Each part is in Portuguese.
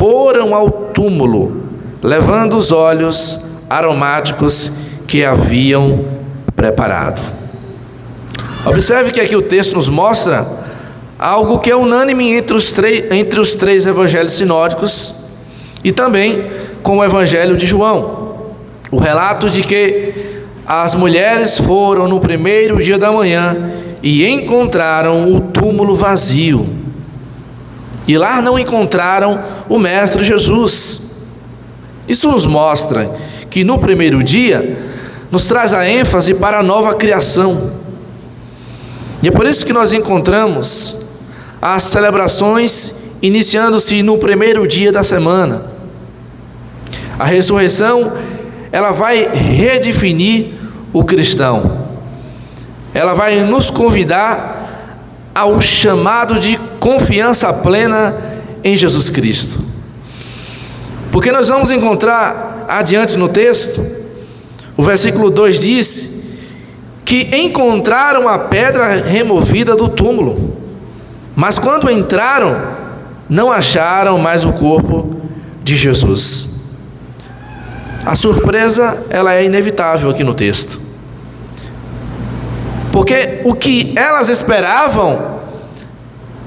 foram ao túmulo, levando os óleos aromáticos que haviam preparado. Observe que aqui o texto nos mostra algo que é unânime entre os três evangelhos sinóticos e também com o evangelho de João. O relato de que as mulheres foram no primeiro dia da manhã e encontraram o túmulo vazio. E lá não encontraram o Mestre Jesus. Isso nos mostra que no primeiro dia nos traz a ênfase para a nova criação. E é por isso que nós encontramos as celebrações iniciando-se no primeiro dia da semana. A ressurreição, ela vai redefinir o cristão. Ela vai nos convidar ao chamado de confiança plena em Jesus Cristo. Porque nós vamos encontrar adiante no texto, o versículo 2 diz que encontraram a pedra removida do túmulo, mas quando entraram, não acharam mais o corpo de Jesus. A surpresa, ela é inevitável aqui no texto, porque o que elas esperavam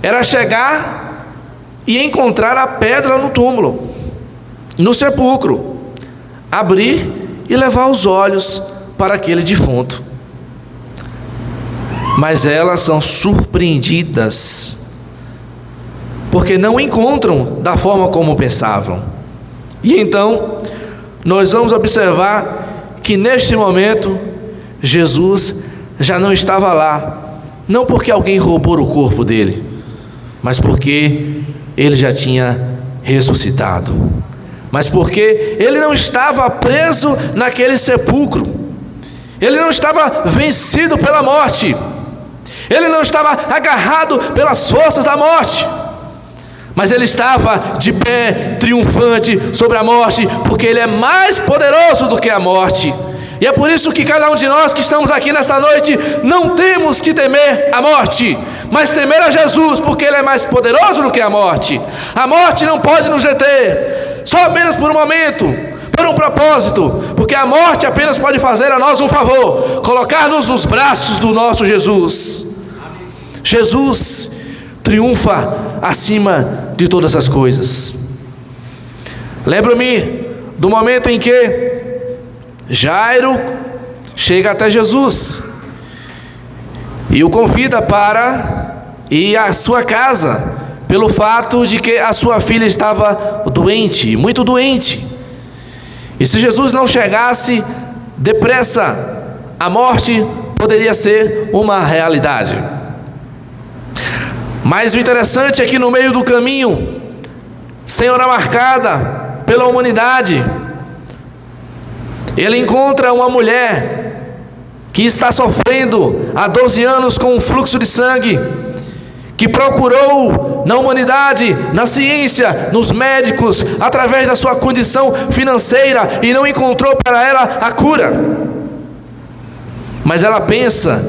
era chegar e encontrar a pedra no túmulo, no sepulcro, abrir e levar os olhos para aquele defunto. Mas elas são surpreendidas, porque não encontram da forma como pensavam. E então nós vamos observar que neste momento Jesus já não estava lá, não porque alguém roubou o corpo dele, mas porque ele já tinha ressuscitado, mas porque ele não estava preso naquele sepulcro, ele não estava vencido pela morte, ele não estava agarrado pelas forças da morte, mas ele estava de pé, triunfante sobre a morte, porque ele é mais poderoso do que a morte. E é por isso que cada um de nós que estamos aqui nesta noite não temos que temer a morte, mas temer a Jesus, porque ele é mais poderoso do que a morte. A morte não pode nos deter, só apenas por um momento, por um propósito, porque a morte apenas pode fazer a nós um favor: colocar-nos nos braços do nosso Jesus. Jesus triunfa acima de todas as coisas. Lembro-me do momento em que Jairo chega até Jesus e o convida para ir à sua casa, pelo fato de que a sua filha estava doente, muito doente. E se Jesus não chegasse depressa, a morte poderia ser uma realidade. Mas o interessante é que no meio do caminho, sem hora marcada pela humanidade, ele encontra uma mulher que está sofrendo há 12 anos com um fluxo de sangue, que procurou na humanidade, na ciência, nos médicos, através da sua condição financeira, e não encontrou para ela a cura. Mas ela pensa: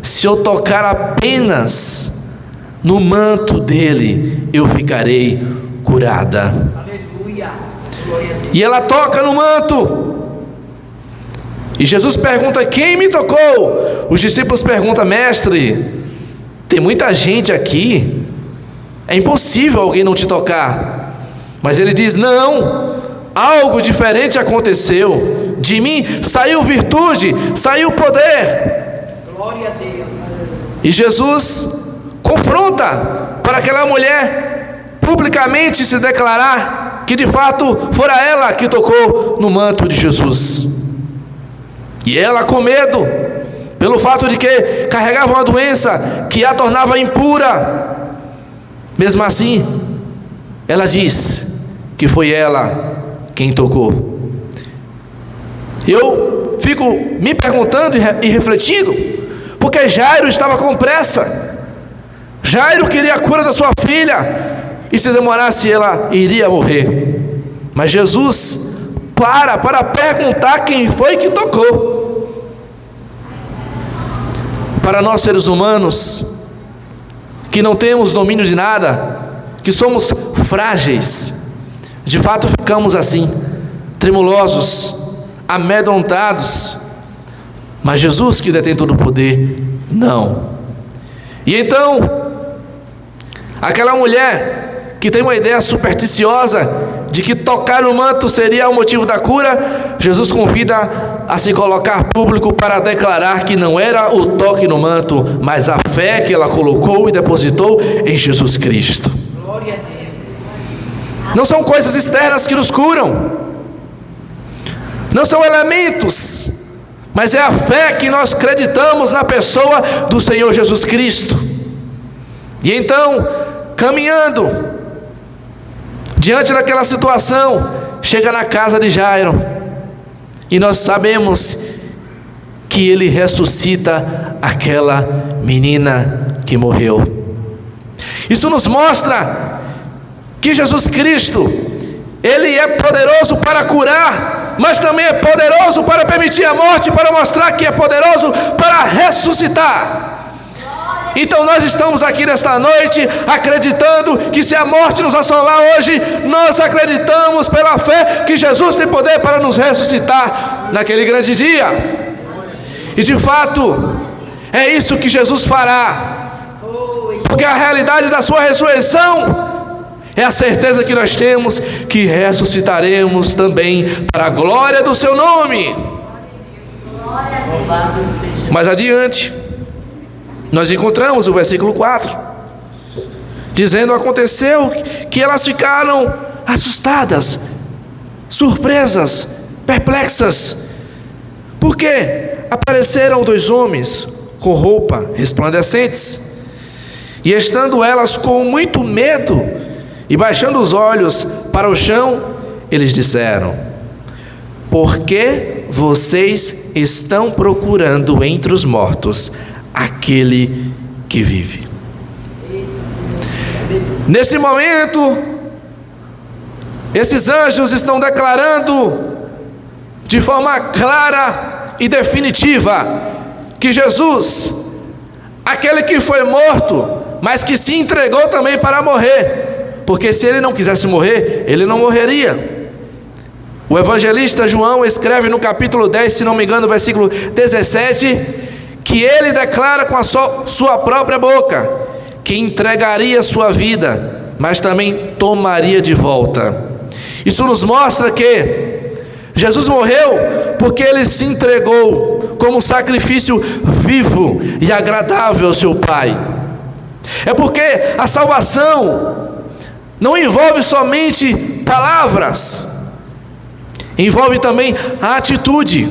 se eu tocar apenas no manto dele, eu ficarei curada. Aleluia. E ela toca no manto, e Jesus pergunta: quem me tocou? Os discípulos perguntam: mestre, tem muita gente aqui, é impossível alguém não te tocar. Mas ele diz: não, algo diferente aconteceu. De mim saiu virtude, saiu poder. Glória a Deus. E Jesus confronta para aquela mulher publicamente se declarar que de fato fora ela que tocou no manto de Jesus. E ela, com medo, pelo fato de que carregava uma doença que a tornava impura, mesmo assim, ela diz que foi ela quem tocou. Eu fico me perguntando e refletindo, porque Jairo estava com pressa. Jairo queria a cura da sua filha, e se demorasse ela iria morrer. Mas Jesus para perguntar quem foi que tocou. Para nós seres humanos, que não temos domínio de nada, que somos frágeis, De fato, ficamos assim, tremulosos, amedrontados. Mas Jesus, que detém todo o poder, não. E então, aquela mulher que tem uma ideia supersticiosa de que tocar o manto seria o motivo da cura, Jesus convida a se colocar público para declarar que não era o toque no manto, mas a fé que ela colocou e depositou em Jesus Cristo. Glória a Deus. Não são coisas externas que nos curam, não são elementos, mas é a fé que nós acreditamos na pessoa do Senhor Jesus Cristo. E então, caminhando diante daquela situação, chega na casa de Jairo, e nós sabemos que ele ressuscita aquela menina que morreu. Isso nos mostra que Jesus Cristo, ele é poderoso para curar, mas também é poderoso para permitir a morte, para mostrar que é poderoso para ressuscitar. Então nós estamos aqui nesta noite acreditando que se a morte nos assolar hoje, nós acreditamos pela fé que Jesus tem poder para nos ressuscitar naquele grande dia. E de fato, é isso que Jesus fará, porque a realidade da sua ressurreição é a certeza que nós temos que ressuscitaremos também para a glória do seu nome. Mais adiante, nós encontramos o versículo 4, dizendo: aconteceu que elas ficaram assustadas, surpresas, perplexas, porque apareceram 2 homens com roupa resplandecentes, e estando elas com muito medo e baixando os olhos para o chão, eles disseram: por que vocês estão procurando entre os mortos aquele que vive? Nesse momento, esses anjos estão declarando de forma clara e definitiva que Jesus, aquele que foi morto, mas que se entregou também para morrer, porque se ele não quisesse morrer, ele não morreria. O evangelista João escreve no capítulo 10, se não me engano, versículo 17, que ele declara com a sua própria boca que entregaria sua vida, mas também tomaria de volta. Isso nos mostra que Jesus morreu porque ele se entregou como sacrifício vivo e agradável ao seu Pai. É porque a salvação não envolve somente palavras, envolve também a atitude.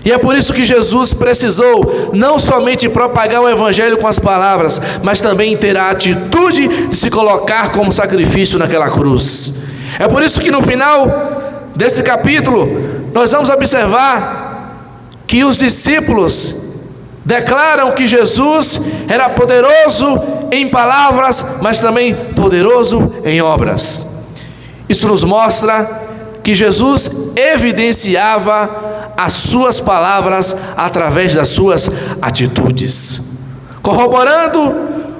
E é por isso que Jesus precisou não somente propagar o evangelho com as palavras, mas também ter a atitude de se colocar como sacrifício naquela cruz. É por isso que no final desse capítulo nós vamos observar que os discípulos declaram que Jesus era poderoso em palavras, mas também poderoso em obras. Isso nos mostra que Jesus evidenciava as suas palavras através das suas atitudes, corroborando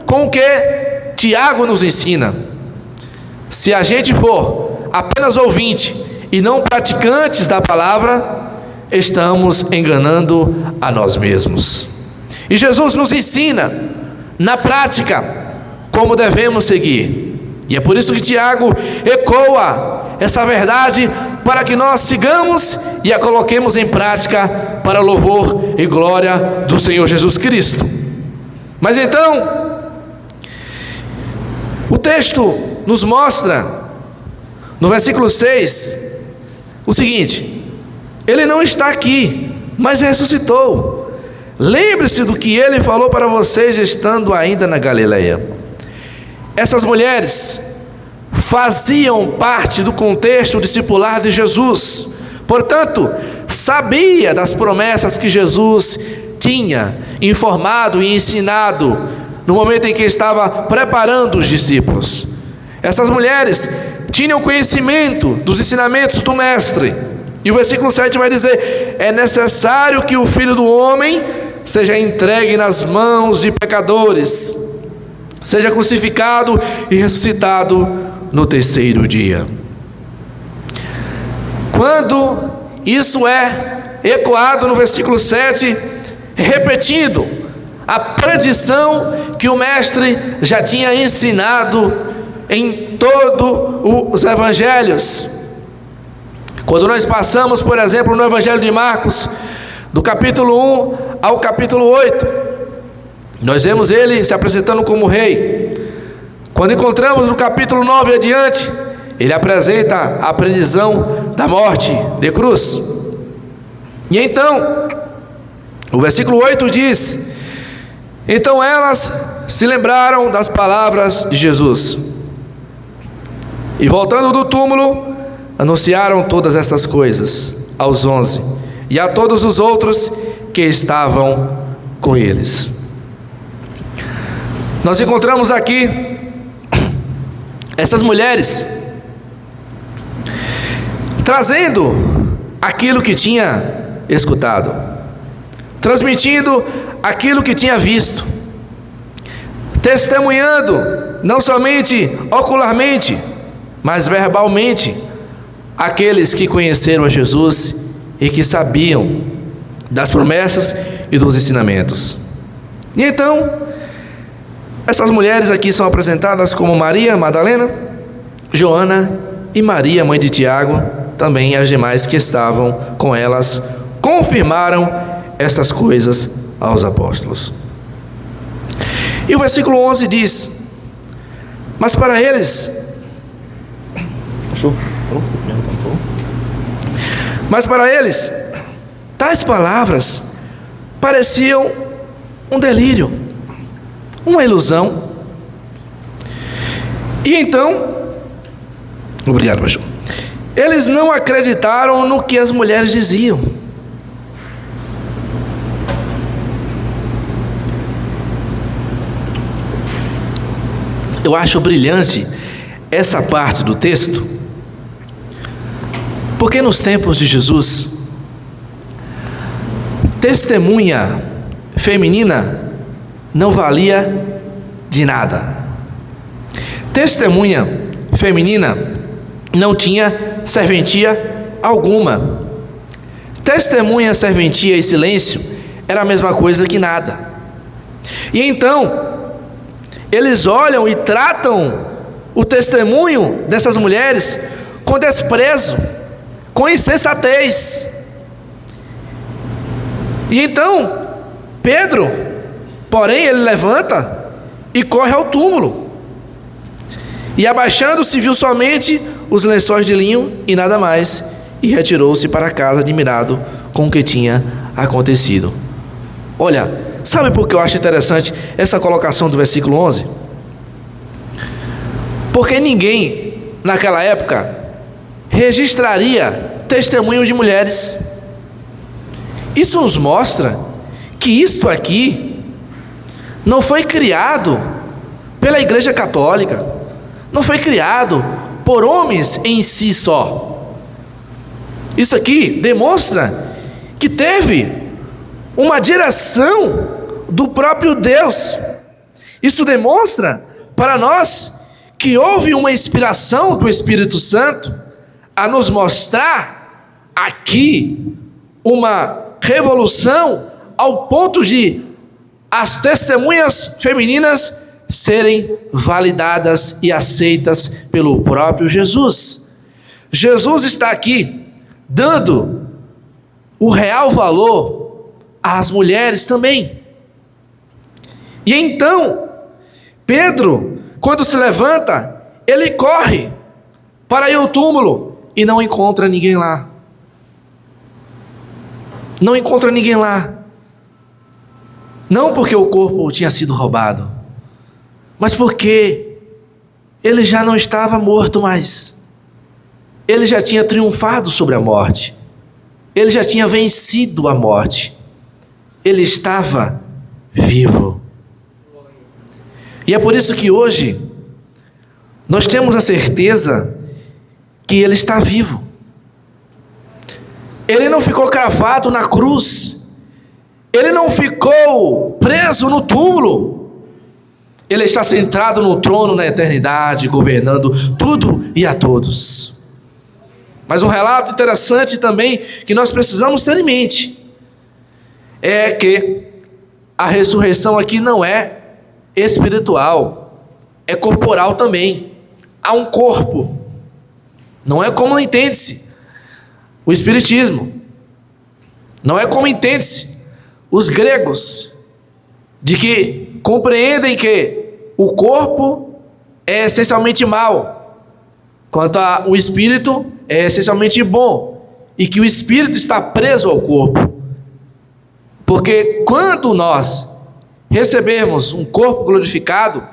com o que Tiago nos ensina: se a gente for apenas ouvinte e não praticantes da palavra, estamos enganando a nós mesmos. E Jesus nos ensina na prática como devemos seguir, e é por isso que Tiago ecoa essa verdade para que nós sigamos e a coloquemos em prática para louvor e glória do Senhor Jesus Cristo. Mas então, o texto nos mostra no versículo 6 o seguinte: ele não está aqui, mas ressuscitou. Lembre-se do que ele falou para vocês estando ainda na Galileia. Essas mulheres faziam parte do contexto discipular de Jesus, portanto, sabia das promessas que Jesus tinha informado e ensinado no momento em que estava preparando os discípulos. Essas mulheres tinham conhecimento dos ensinamentos do Mestre, e o versículo 7 vai dizer: é necessário que o Filho do Homem seja entregue nas mãos de pecadores, seja crucificado e ressuscitado no terceiro dia. quando isso é ecoado no versículo 7, repetindo a predição que o mestre já tinha ensinado em todos os evangelhos. Quando nós passamos, por exemplo, no evangelho de Marcos, do capítulo 1 ao capítulo 8, nós vemos ele se apresentando como rei. Quando encontramos no capítulo 9 adiante, ele apresenta a previsão da morte de cruz. E então, o versículo 8 diz: então elas se lembraram das palavras de Jesus, e voltando do túmulo, anunciaram todas estas coisas aos 11 e a todos os outros que estavam com eles. Nós encontramos aqui essas mulheres trazendo aquilo que tinha escutado, transmitindo aquilo que tinha visto, testemunhando não somente ocularmente, mas verbalmente, aqueles que conheceram a Jesus e que sabiam das promessas e dos ensinamentos. E então, essas mulheres aqui são apresentadas como Maria Madalena, Joana e Maria, mãe de Tiago, também as demais que estavam com elas, confirmaram essas coisas aos apóstolos. E o versículo 11 diz: mas para eles, tais palavras pareciam um delírio, uma ilusão. E então, obrigado, pastor, eles não acreditaram no que as mulheres diziam. Eu acho brilhante essa parte do texto, porque nos tempos de Jesus, testemunha feminina não valia de nada. Testemunha feminina não tinha serventia alguma. Testemunha, serventia e silêncio era a mesma coisa que nada. E então, eles olham e tratam o testemunho dessas mulheres com desprezo, com insensatez. E então, Pedro, porém, ele levanta e corre ao túmulo. E abaixando-se, viu somente os lençóis de linho e nada mais, e retirou-se para casa admirado com o que tinha acontecido. Olha, sabe por que eu acho interessante essa colocação do versículo 11? Porque ninguém, naquela época, registraria testemunhos de mulheres. Isso nos mostra que isto aqui não foi criado pela Igreja Católica, não foi criado por homens em si só. Isso aqui demonstra que teve uma direção do próprio Deus. Isso demonstra para nós que houve uma inspiração do Espírito Santo a nos mostrar aqui uma revolução ao ponto de as testemunhas femininas serem validadas e aceitas pelo próprio Jesus. Jesus está aqui dando o real valor às mulheres também. E então, Pedro, quando se levanta, ele corre para ir ao túmulo e não encontra ninguém lá. Não encontra ninguém lá. Não porque o corpo tinha sido roubado, mas porque ele já não estava morto mais. Ele já tinha triunfado sobre a morte. Ele já tinha vencido a morte. Ele estava vivo. E é por isso que hoje nós temos a certeza que ele está vivo. Ele não ficou cravado na cruz. Ele não ficou preso no túmulo. Ele está sentado no trono na eternidade, governando tudo e a todos. Mas um relato interessante também que nós precisamos ter em mente é que a ressurreição aqui não é espiritual, é corporal também. Há um corpo. Não é como entende-se o espiritismo. Não é como entende-se os gregos, de que compreendem que o corpo é essencialmente mau, quanto o espírito é essencialmente bom, e que o espírito está preso ao corpo. Porque quando nós recebermos um corpo glorificado,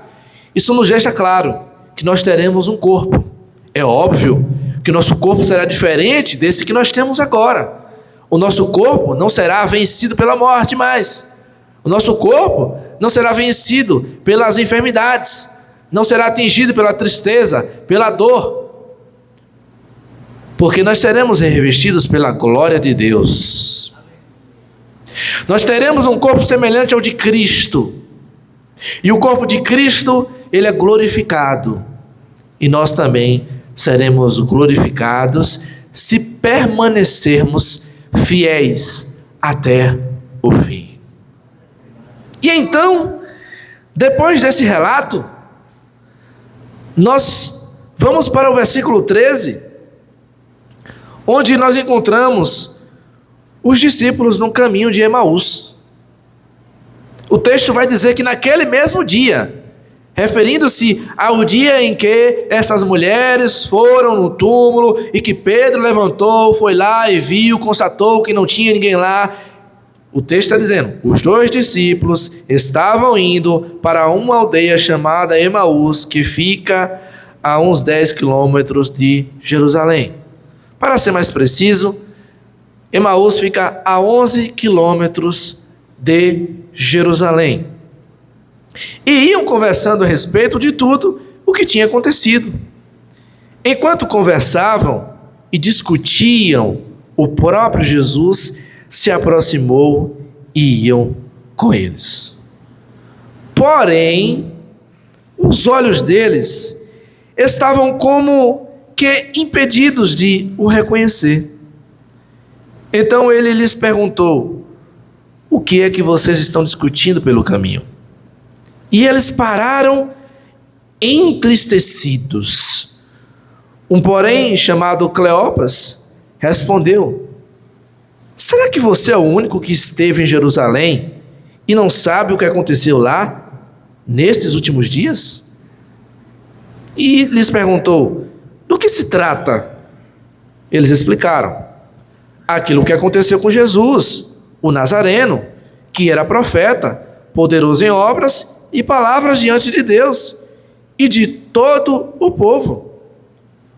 isso nos deixa claro que nós teremos um corpo. É óbvio que o nosso corpo será diferente desse que nós temos agora. O nosso corpo não será vencido pela morte mais. O nosso corpo não será vencido pelas enfermidades, não será atingido pela tristeza, pela dor, porque nós seremos revestidos pela glória de Deus. Nós teremos um corpo semelhante ao de Cristo, e o corpo de Cristo, ele é glorificado, e nós também seremos glorificados se permanecermos fiéis até o fim. E então, depois desse relato, nós vamos para o versículo 13, onde nós encontramos os discípulos no caminho de Emaús. O texto vai dizer que naquele mesmo dia, referindo-se ao dia em que essas mulheres foram no túmulo e que Pedro levantou, foi lá e viu, constatou que não tinha ninguém lá. O texto está dizendo, os 2 discípulos estavam indo para uma aldeia chamada Emaús, que fica a uns 10 quilômetros de Jerusalém. Para ser mais preciso, Emaús fica a 11 quilômetros de Jerusalém. E iam conversando a respeito de tudo o que tinha acontecido. Enquanto conversavam e discutiam, o próprio Jesus se aproximou e iam com eles. Porém, os olhos deles estavam como que impedidos de o reconhecer. Então ele lhes perguntou: o que é que vocês estão discutindo pelo caminho? E eles pararam entristecidos. Um porém, chamado Cleopas, respondeu: será que você é o único que esteve em Jerusalém e não sabe o que aconteceu lá, nestes últimos dias? E lhes perguntou: do que se trata? Eles explicaram: aquilo que aconteceu com Jesus, o Nazareno, que era profeta, poderoso em obras e palavras diante de Deus e de todo o povo.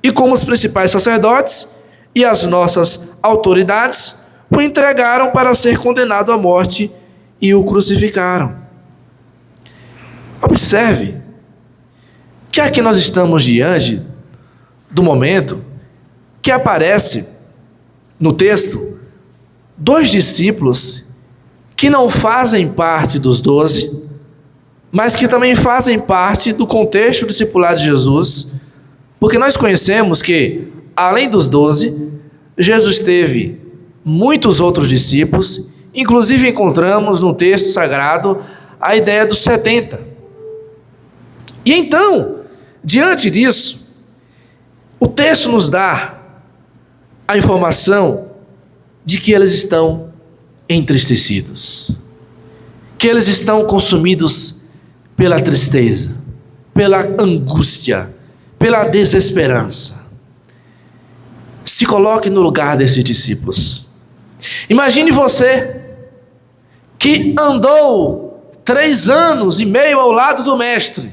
E como os principais sacerdotes e as nossas autoridades o entregaram para ser condenado à morte e o crucificaram. Observe que aqui nós estamos diante do momento que aparece no texto 2 discípulos que não fazem parte dos 12, mas que também fazem parte do contexto discipular de Jesus, porque nós conhecemos que, além dos 12, Jesus teve muitos outros discípulos, inclusive encontramos no texto sagrado a ideia dos 70. E então, diante disso, o texto nos dá a informação de que eles estão entristecidos, que eles estão consumidos pela tristeza, pela angústia, pela desesperança. Se coloque no lugar desses discípulos. Imagine você que andou 3 anos e meio ao lado do mestre,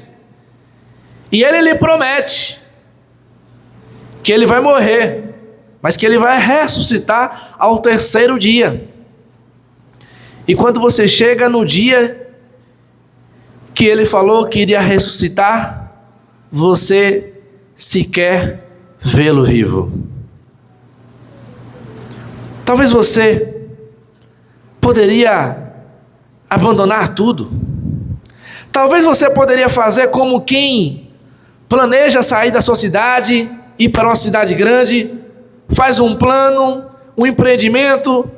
e ele lhe promete que ele vai morrer, mas que ele vai ressuscitar ao 3º dia. E quando você chega no dia que ele falou que iria ressuscitar, você sequer vê-lo vivo. Talvez você poderia abandonar tudo. Talvez você poderia fazer como quem planeja sair da sua cidade, ir para uma cidade grande, faz um plano, um empreendimento,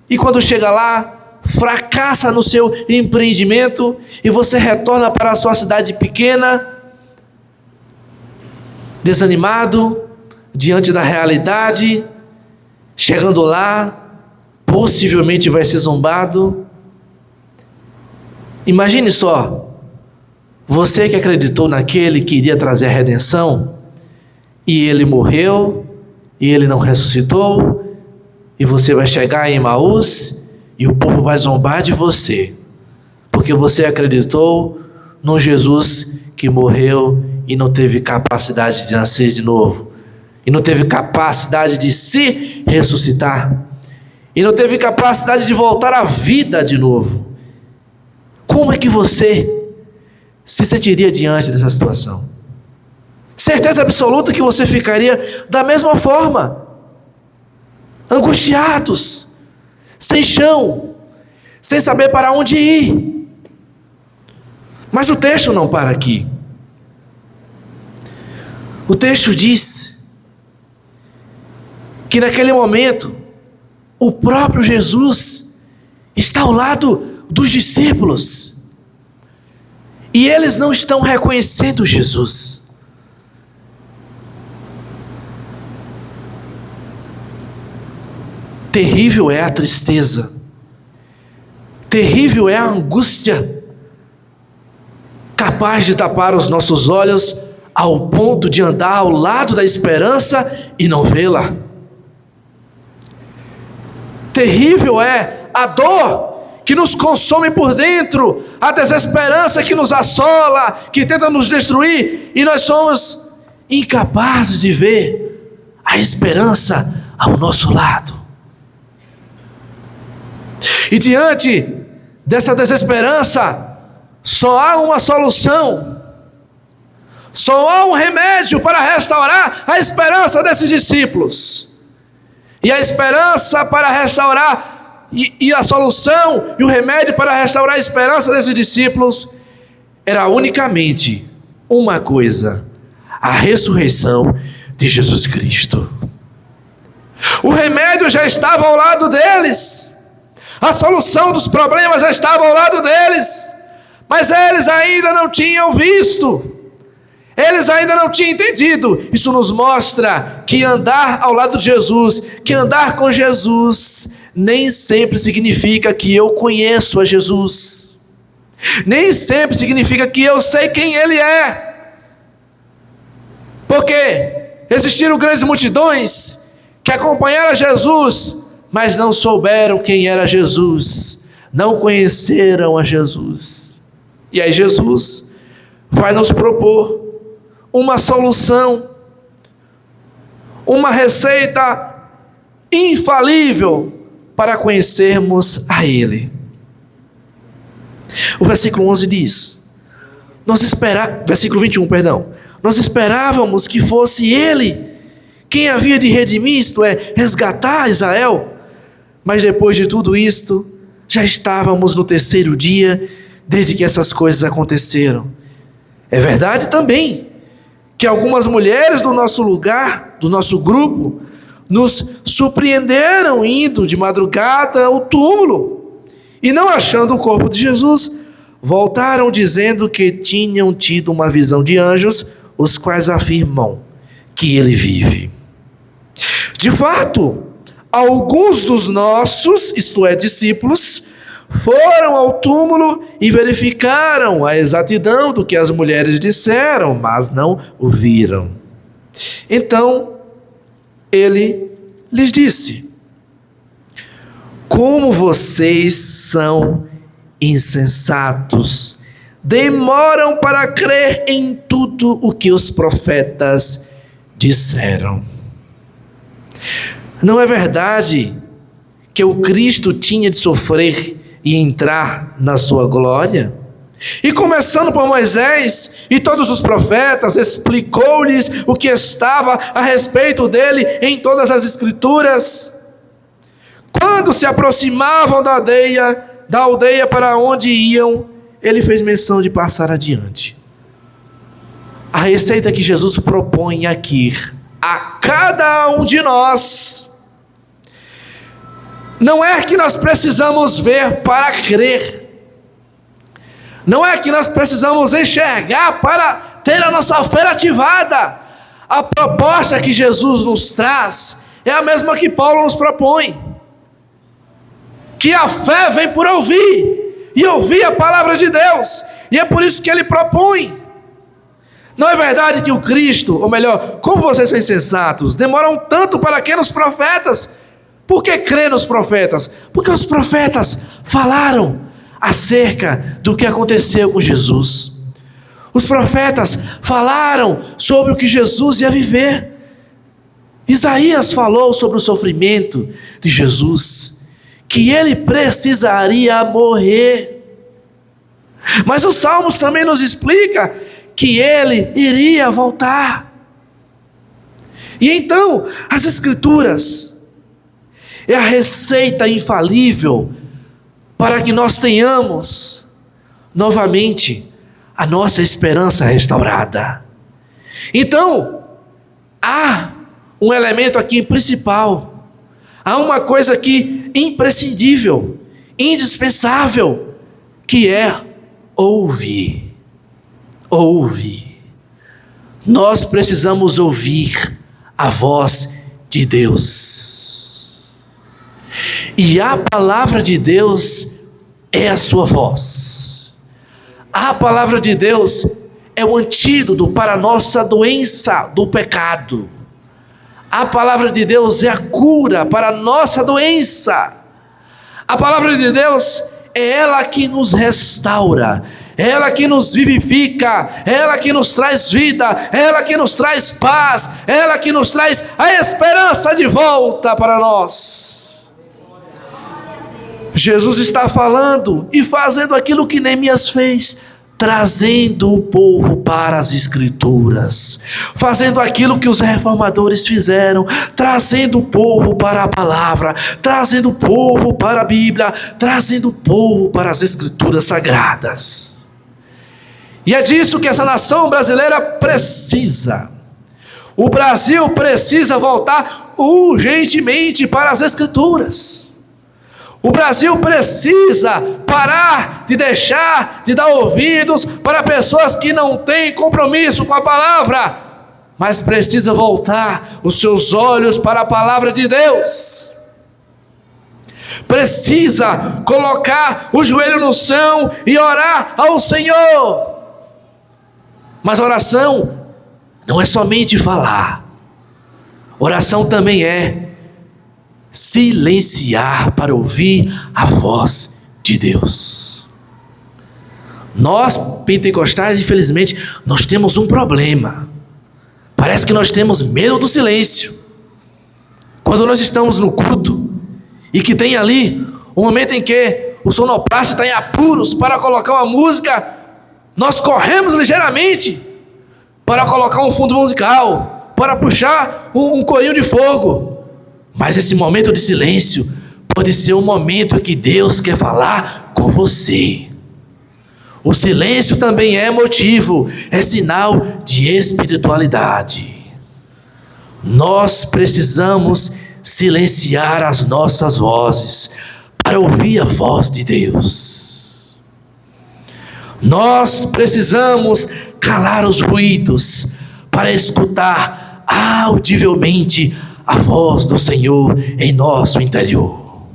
e quando chega lá, fracassa no seu empreendimento, e você retorna para a sua cidade pequena, desanimado, diante da realidade. Chegando lá, possivelmente vai ser zombado. Imagine só, você que acreditou naquele que iria trazer a redenção, e ele morreu, e ele não ressuscitou, e você vai chegar em Emaús, e o povo vai zombar de você, porque você acreditou num Jesus que morreu e não teve capacidade de nascer de novo, e não teve capacidade de se ressuscitar, e não teve capacidade de voltar à vida de novo. Como é que você se sentiria diante dessa situação? Certeza absoluta que você ficaria da mesma forma, angustiados, sem chão, sem saber para onde ir. Mas o texto não para aqui. O texto diz que naquele momento o próprio Jesus está ao lado dos discípulos, e eles não estão reconhecendo Jesus. Terrível é a tristeza, terrível é a angústia, capaz de tapar os nossos olhos ao ponto de andar ao lado da esperança e não vê-la. Terrível é a dor que nos consome por dentro, a desesperança que nos assola, que tenta nos destruir, e nós somos incapazes de ver a esperança ao nosso lado. E diante dessa desesperança, só há uma solução, só há um remédio para restaurar a esperança desses discípulos. E a esperança para restaurar, e a solução e o remédio para restaurar a esperança desses discípulos era unicamente uma coisa: a ressurreição de Jesus Cristo. O remédio já estava ao lado deles, a solução dos problemas já estava ao lado deles, mas eles ainda não tinham visto, eles ainda não tinham entendido. Isso nos mostra que andar ao lado de Jesus, que andar com Jesus, nem sempre significa que eu conheço a Jesus, nem sempre significa que eu sei quem Ele é, porque existiram grandes multidões que acompanharam Jesus, mas não souberam quem era Jesus, não conheceram a Jesus. E aí Jesus vai nos propor uma solução, uma receita infalível para conhecermos a Ele. O versículo 11 diz, versículo 21, perdão, nós esperávamos que fosse Ele quem havia de redimir, isto é, resgatar Israel, mas depois de tudo isto, já estávamos no terceiro dia, desde que essas coisas aconteceram. É verdade também que algumas mulheres do nosso lugar, do nosso grupo, nos surpreenderam indo de madrugada ao túmulo, e não achando o corpo de Jesus, voltaram dizendo que tinham tido uma visão de anjos, os quais afirmam que Ele vive. De fato, alguns dos nossos, isto é, discípulos, foram ao túmulo e verificaram a exatidão do que as mulheres disseram, mas não o viram. Então, Ele lhes disse: como vocês são insensatos, demoram para crer em tudo o que os profetas disseram. Não é verdade que o Cristo tinha de sofrer e entrar na sua glória? E começando por Moisés e todos os profetas, explicou-lhes o que estava a respeito dele em todas as escrituras. Quando se aproximavam da aldeia para onde iam, ele fez menção de passar adiante. A receita que Jesus propõe aqui a cada um de nós. Não é que nós precisamos ver para crer. Não é que nós precisamos enxergar para ter a nossa fé ativada. A proposta que Jesus nos traz é a mesma que Paulo nos propõe. Que a fé vem por ouvir, e ouvir a palavra de Deus. E é por isso que ele propõe. Não é verdade que o Cristo, ou melhor, como vocês são insensatos, demoram tanto para crer nos profetas? Por que crer nos profetas? Porque os profetas falaram acerca do que aconteceu com Jesus. Os profetas falaram sobre o que Jesus ia viver. Isaías falou sobre o sofrimento de Jesus, que ele precisaria morrer. Mas os Salmos também nos explica que ele iria voltar. E então, as Escrituras é a receita infalível para que nós tenhamos novamente a nossa esperança restaurada. Então, há um elemento aqui principal, há uma coisa aqui imprescindível, indispensável, que é ouvir. Ouvir. Nós precisamos ouvir a voz de Deus. E a palavra de Deus é a sua voz. A palavra de Deus é o antídoto para a nossa doença do pecado. A palavra de Deus é a cura para a nossa doença. A palavra de Deus é ela que nos restaura, ela que nos vivifica, ela que nos traz vida, ela que nos traz paz, ela que nos traz a esperança de volta para nós. Jesus está falando e fazendo aquilo que Neemias fez, trazendo o povo para as Escrituras, fazendo aquilo que os reformadores fizeram, trazendo o povo para a palavra, trazendo o povo para a Bíblia, trazendo o povo para as Escrituras sagradas. E é disso que essa nação brasileira precisa. O Brasil precisa voltar urgentemente para as Escrituras. O Brasil precisa parar de deixar de dar ouvidos para pessoas que não têm compromisso com a palavra, mas precisa voltar os seus olhos para a palavra de Deus. Precisa colocar o joelho no chão e orar ao Senhor. Mas oração não é somente falar. Oração também é silenciar para ouvir a voz de Deus. Nós, pentecostais, infelizmente, nós temos um problema. Parece que nós temos medo do silêncio. Quando nós estamos no culto e que tem ali um momento em que o sonoplasta está em apuros para colocar uma música, nós corremos ligeiramente para colocar um fundo musical, para puxar um corinho de fogo. Mas esse momento de silêncio pode ser um momento que Deus quer falar com você. O silêncio também é motivo, é sinal de espiritualidade. Nós precisamos silenciar as nossas vozes para ouvir a voz de Deus. Nós precisamos calar os ruídos para escutar audivelmente a voz do Senhor em nosso interior.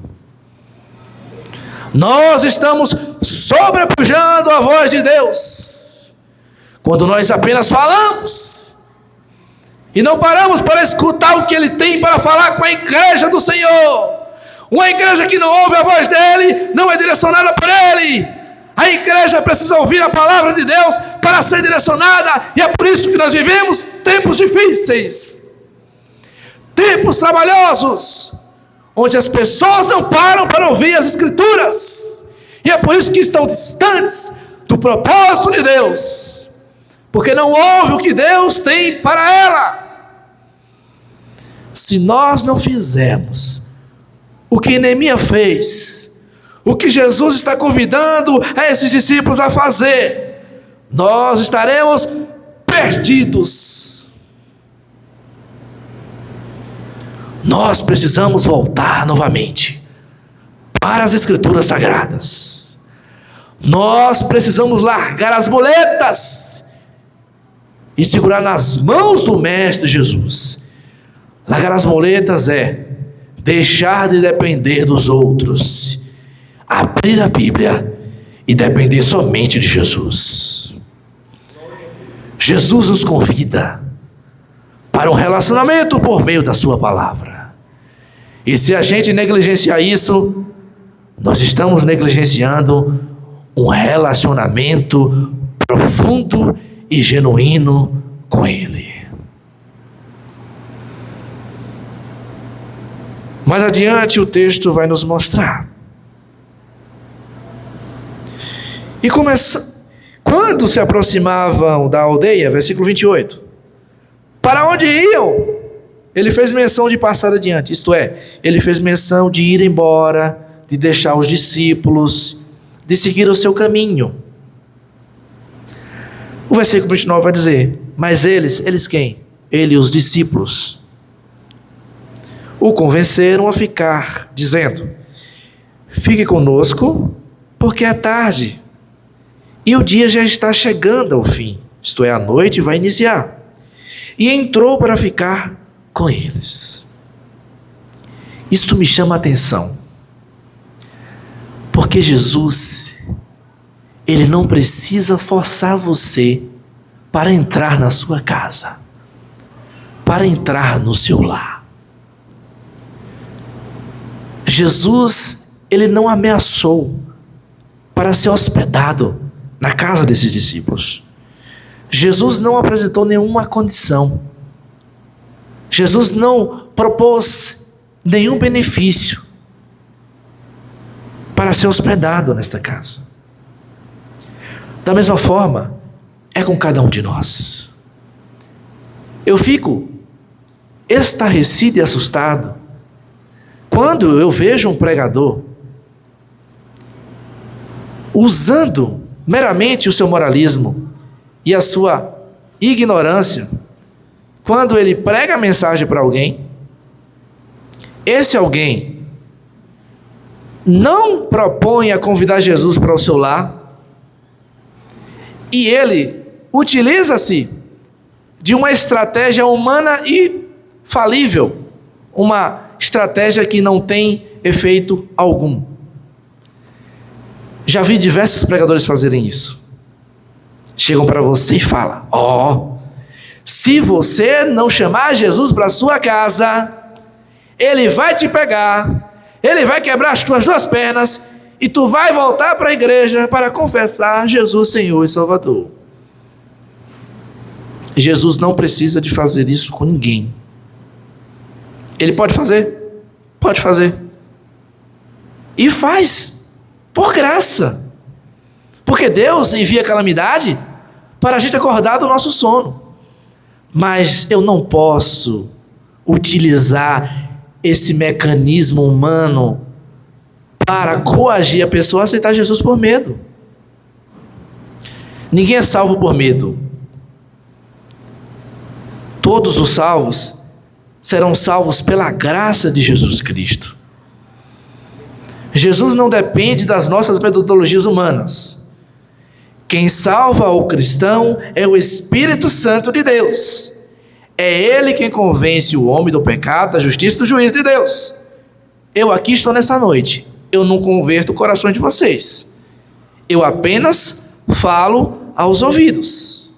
Nós estamos sobrepujando a voz de Deus quando nós apenas falamos e não paramos para escutar o que Ele tem para falar com a igreja do Senhor. Uma igreja que não ouve a voz dEle não é direcionada por Ele. A igreja precisa ouvir a palavra de Deus para ser direcionada, e é por isso que nós vivemos tempos difíceis, tempos trabalhosos, onde as pessoas não param para ouvir as Escrituras, e é por isso que estão distantes do propósito de Deus, porque não ouvem o que Deus tem para ela. Se nós não fizermos o que Neemias fez, o que Jesus está convidando a esses discípulos a fazer, nós estaremos perdidos. Nós precisamos voltar novamente para as Escrituras Sagradas. Nós precisamos largar as muletas e segurar nas mãos do Mestre Jesus. Largar as muletas é deixar de depender dos outros, abrir a Bíblia e depender somente de Jesus. Jesus nos convida para um relacionamento por meio da sua palavra. E se a gente negligenciar isso, nós estamos negligenciando um relacionamento profundo e genuíno com Ele. Mais adiante o texto vai nos mostrar. E quando se aproximavam da aldeia, versículo 28, para onde iam? Ele fez menção de passar adiante, isto é, ele fez menção de ir embora, de deixar os discípulos, de seguir o seu caminho. O versículo 29 vai dizer, mas eles quem? Ele e os discípulos o convenceram a ficar, dizendo, fique conosco, porque é tarde, e o dia já está chegando ao fim, isto é, a noite vai iniciar. E entrou para ficar com eles. Isto me chama a atenção, porque Jesus, Ele não precisa forçar você para entrar na sua casa, para entrar no seu lar. Jesus, Ele não ameaçou para ser hospedado na casa desses discípulos. Jesus não apresentou nenhuma condição. Jesus não propôs nenhum benefício para ser hospedado nesta casa. Da mesma forma, é com cada um de nós. Eu fico estarrecido e assustado quando eu vejo um pregador usando meramente o seu moralismo e a sua ignorância, quando ele prega a mensagem para alguém, esse alguém não propõe a convidar Jesus para o seu lar, e ele utiliza-se de uma estratégia humana e falível, uma estratégia que não tem efeito algum. Já vi diversos pregadores fazerem isso. Chegam para você e falam, se você não chamar Jesus para a sua casa, Ele vai te pegar, Ele vai quebrar as tuas duas pernas, e tu vai voltar para a igreja para confessar Jesus Senhor e Salvador. Jesus não precisa de fazer isso com ninguém. Ele pode fazer? Pode fazer. E faz, por graça. Porque Deus envia calamidade para a gente acordar do nosso sono. Mas eu não posso utilizar esse mecanismo humano para coagir a pessoa a aceitar Jesus por medo. Ninguém é salvo por medo. Todos os salvos serão salvos pela graça de Jesus Cristo. Jesus não depende das nossas metodologias humanas. Quem salva o cristão é o Espírito Santo de Deus. É Ele quem convence o homem do pecado, da justiça e do juízo de Deus. Eu aqui estou nessa noite. Eu não converto o coração de vocês. Eu apenas falo aos ouvidos.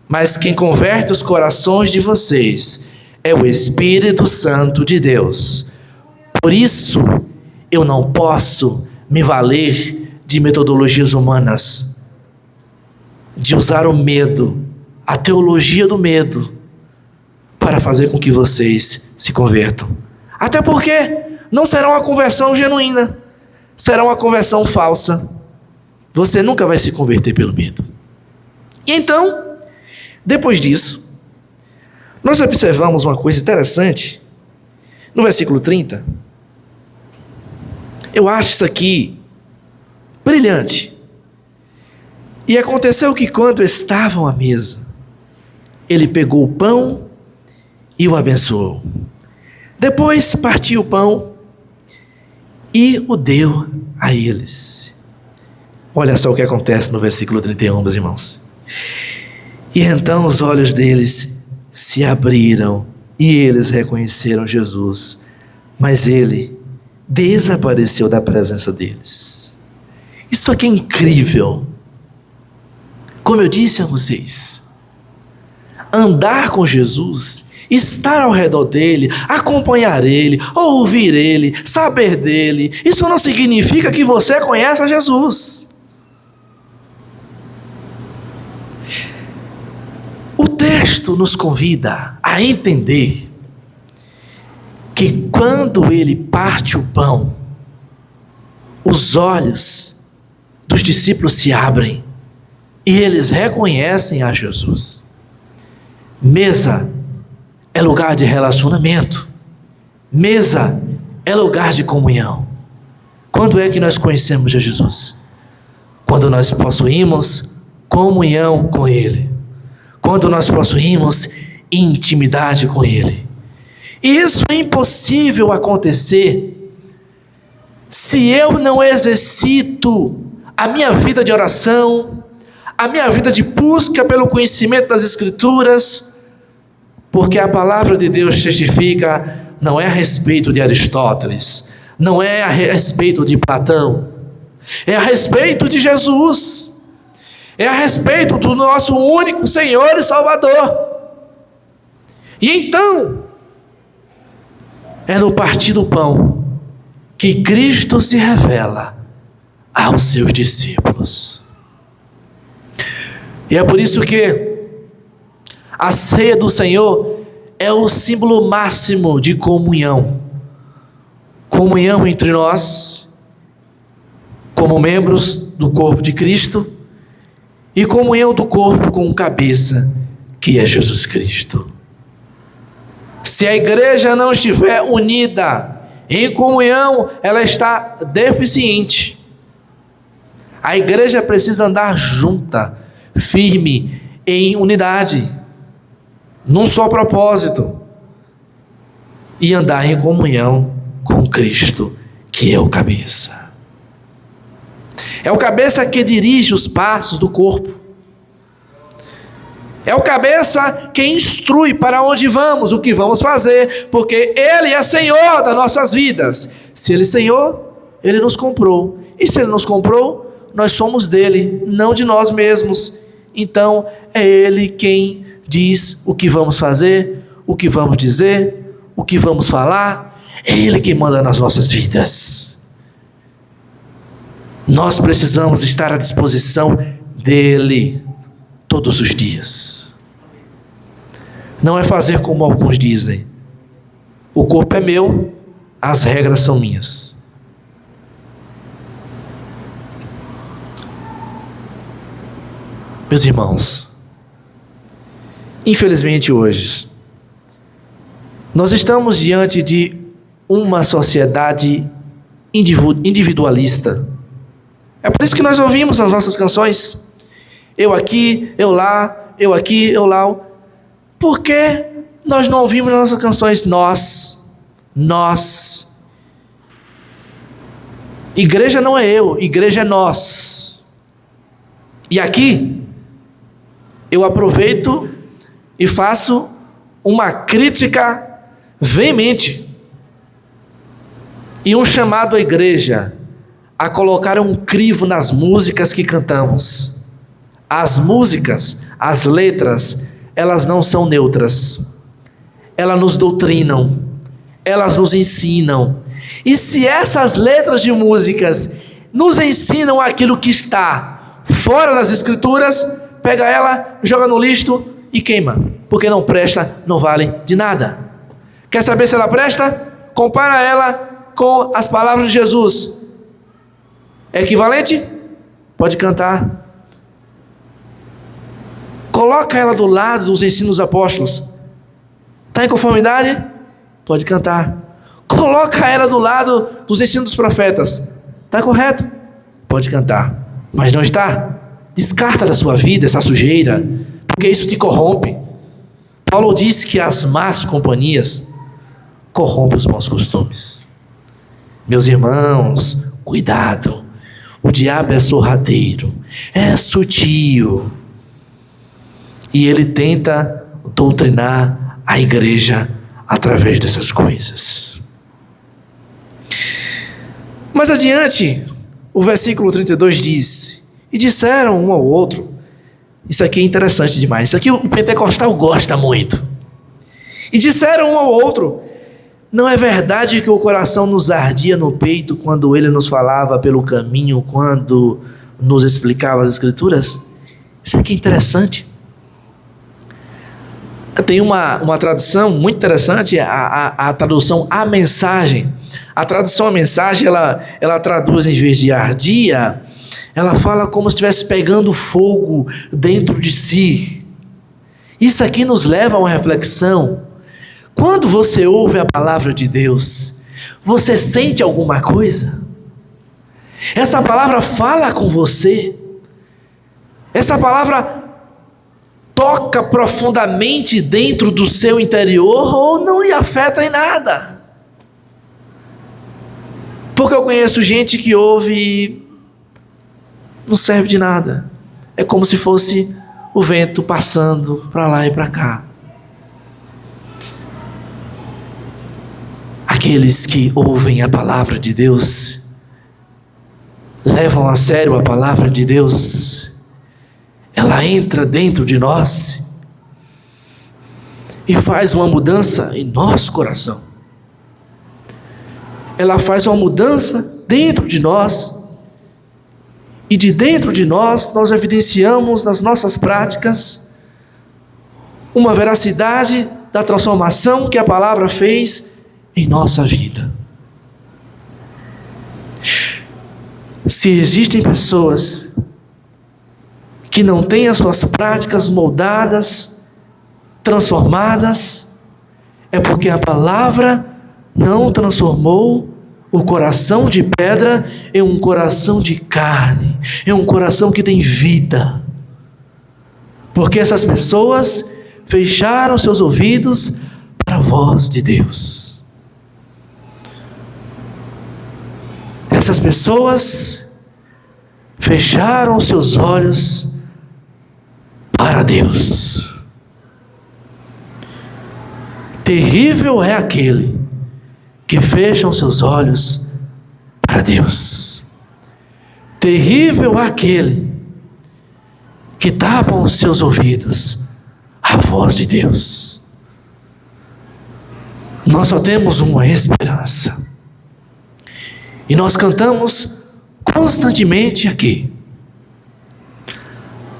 Mas quem converte os corações de vocês é o Espírito Santo de Deus. Por isso, eu não posso me valer de metodologias humanas, de usar o medo, a teologia do medo, para fazer com que vocês se convertam. Até porque não será uma conversão genuína, será uma conversão falsa. Você nunca vai se converter pelo medo. E então, depois disso, nós observamos uma coisa interessante, no versículo 30, eu acho isso aqui brilhante. E aconteceu que quando estavam à mesa, ele pegou o pão e o abençoou. Depois partiu o pão e o deu a eles. Olha só o que acontece no versículo 31, meus irmãos. E então os olhos deles se abriram e eles reconheceram Jesus, mas ele desapareceu da presença deles. Isso aqui é incrível. Como eu disse a vocês, andar com Jesus, estar ao redor dele, acompanhar ele, ouvir ele, saber dele, isso não significa que você conhece a Jesus. O texto nos convida a entender que quando ele parte o pão, os olhos dos discípulos se abrem e eles reconhecem a Jesus. Mesa é lugar de relacionamento. Mesa é lugar de comunhão. Quando é que nós conhecemos a Jesus? Quando nós possuímos comunhão com Ele. Quando nós possuímos intimidade com Ele. E isso é impossível acontecer se eu não exercito a minha vida de oração, a minha vida de busca pelo conhecimento das Escrituras, porque a palavra de Deus testifica, não é a respeito de Aristóteles, não é a respeito de Platão, é a respeito de Jesus, é a respeito do nosso único Senhor e Salvador. E então, é no partir do pão que Cristo se revela aos seus discípulos. E é por isso que a ceia do Senhor é o símbolo máximo de comunhão. Comunhão entre nós, como membros do corpo de Cristo, e comunhão do corpo com o cabeça, que é Jesus Cristo. Se a igreja não estiver unida em comunhão, ela está deficiente. A igreja precisa andar junta, firme, em unidade, num só propósito, e andar em comunhão com Cristo, que é o cabeça. É o cabeça que dirige os passos do corpo. É o cabeça que instrui para onde vamos, o que vamos fazer, porque Ele é Senhor das nossas vidas. Se Ele é Senhor, Ele nos comprou. E se Ele nos comprou, nós somos dele, não de nós mesmos. Então, é Ele quem diz o que vamos fazer, o que vamos dizer, o que vamos falar. É Ele quem manda nas nossas vidas. Nós precisamos estar à disposição dele todos os dias. Não é fazer como alguns dizem: o corpo é meu, as regras são minhas. Meus irmãos, infelizmente hoje, nós estamos diante de uma sociedade individualista. É por isso que nós ouvimos nas nossas canções: eu aqui, eu lá, eu aqui, eu lá. Por que nós não ouvimos nas nossas canções nós? Igreja não é eu, igreja é nós. E aqui eu aproveito e faço uma crítica veemente e um chamado à igreja a colocar um crivo nas músicas que cantamos. As músicas, as letras, elas não são neutras. Elas nos doutrinam, elas nos ensinam. E se essas letras de músicas nos ensinam aquilo que está fora das Escrituras, pega ela, joga no lixo e queima, porque não presta, não vale de nada. Quer saber se ela presta? Compara ela com as palavras de Jesus. É equivalente? Pode cantar. Coloca ela do lado dos ensinos dos apóstolos. Está em conformidade? Pode cantar. Coloca ela do lado dos ensinos dos profetas. Está correto? Pode cantar. Mas não está? Descarta da sua vida essa sujeira, porque isso te corrompe. Paulo diz que as más companhias corrompe os bons costumes. Meus irmãos, cuidado. O diabo é sorrateiro, é sutil. E ele tenta doutrinar a igreja através dessas coisas. Mais adiante, o versículo 32 diz: e disseram um ao outro. Isso aqui é interessante demais. Isso aqui o pentecostal gosta muito. E disseram um ao outro: não é verdade que o coração nos ardia no peito quando ele nos falava pelo caminho, quando nos explicava as escrituras? Isso aqui é interessante. Tem uma tradução muito interessante, a tradução A Mensagem. A tradução A Mensagem, ela traduz, em vez de ardia, ela fala como se estivesse pegando fogo dentro de si. Isso aqui nos leva a uma reflexão. Quando você ouve a palavra de Deus, você sente alguma coisa? Essa palavra fala com você? Essa palavra toca profundamente dentro do seu interior ou não lhe afeta em nada? Porque eu conheço gente que ouve e não serve de nada. É como se fosse o vento passando para lá e para cá. Aqueles que ouvem a palavra de Deus, levam a sério a palavra de Deus, ela entra dentro de nós e faz uma mudança em nosso coração. Ela faz uma mudança dentro de nós, e de dentro de nós evidenciamos nas nossas práticas uma veracidade da transformação que a palavra fez em nossa vida. Se existem pessoas que não têm as suas práticas moldadas, transformadas, é porque a palavra não transformou o coração de pedra em um coração de carne, em um coração que tem vida. Porque essas pessoas fecharam seus ouvidos para a voz de Deus. Essas pessoas fecharam seus olhos para Deus. Terrível é aquele que fecha os seus olhos para Deus. Terrível é aquele que tapa os seus ouvidos à voz de Deus. Nós só temos uma esperança. E nós cantamos constantemente aqui: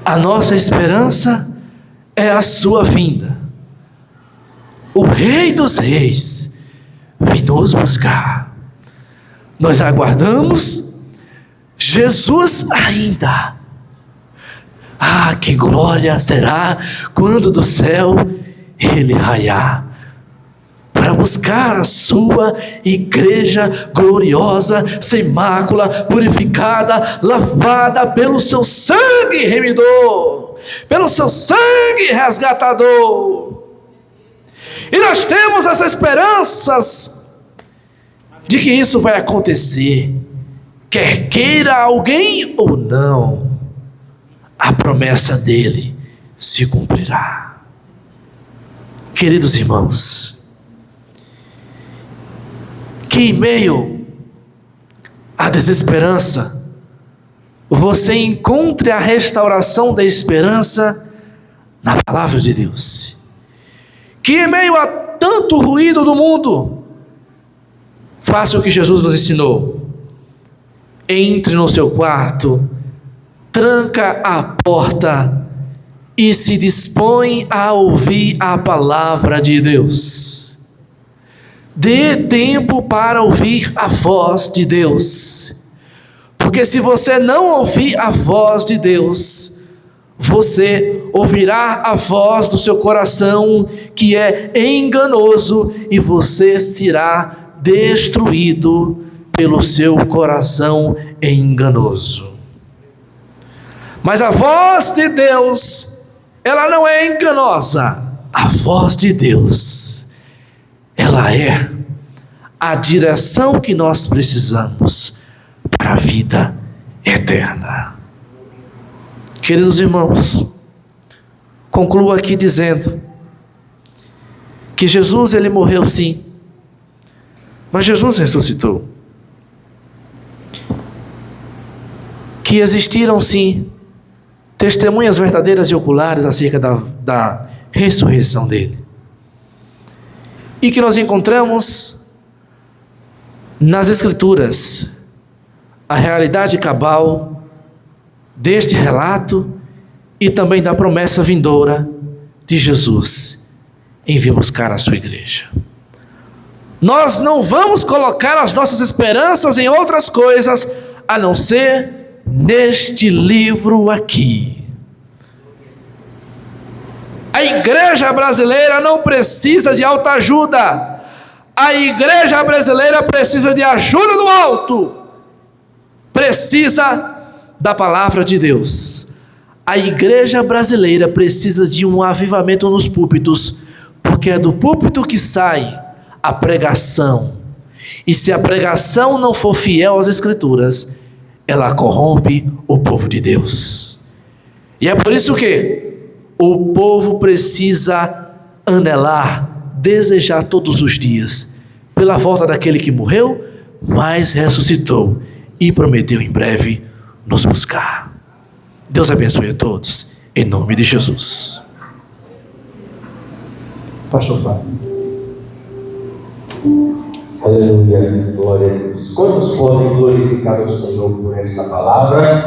a nossa esperança é a sua vinda. O Rei dos Reis vem nos buscar. Nós aguardamos Jesus ainda. Ah, que glória será quando do céu ele raiar, para buscar a sua igreja gloriosa, sem mácula, purificada, lavada pelo seu sangue remidor, pelo seu sangue resgatador. E nós temos essa esperança de que isso vai acontecer, quer queira alguém ou não, a promessa dele se cumprirá. Queridos irmãos, que em meio à desesperança, você encontre a restauração da esperança na palavra de Deus. Que em meio a tanto ruído do mundo, faça o que Jesus nos ensinou. Entre no seu quarto, tranca a porta e se dispõe a ouvir a palavra de Deus. Dê tempo para ouvir a voz de Deus. Porque se você não ouvir a voz de Deus, você ouvirá a voz do seu coração, que é enganoso, e você será destruído pelo seu coração enganoso. Mas a voz de Deus, ela não é enganosa. A voz de Deus, ela é a direção que nós precisamos para a vida eterna. Queridos irmãos, concluo aqui dizendo que Jesus, ele morreu sim, mas Jesus ressuscitou. Que existiram sim testemunhas verdadeiras e oculares acerca da ressurreição dele. E que nós encontramos nas Escrituras a realidade cabal deste relato e também da promessa vindoura de Jesus em vir buscar a sua igreja. Nós não vamos colocar as nossas esperanças em outras coisas a não ser neste livro aqui. A igreja brasileira não precisa de autoajuda. A igreja brasileira precisa de ajuda do alto. Precisa da palavra de Deus. A igreja brasileira precisa de um avivamento nos púlpitos, porque é do púlpito que sai a pregação. E se a pregação não for fiel às Escrituras, ela corrompe o povo de Deus. E é por isso que o povo precisa anelar, desejar todos os dias pela volta daquele que morreu, mas ressuscitou e prometeu em breve nos buscar. Deus abençoe a todos, em nome de Jesus. Pastor Fábio. Aleluia, glória a Deus. Quantos podem glorificar o Senhor por esta palavra?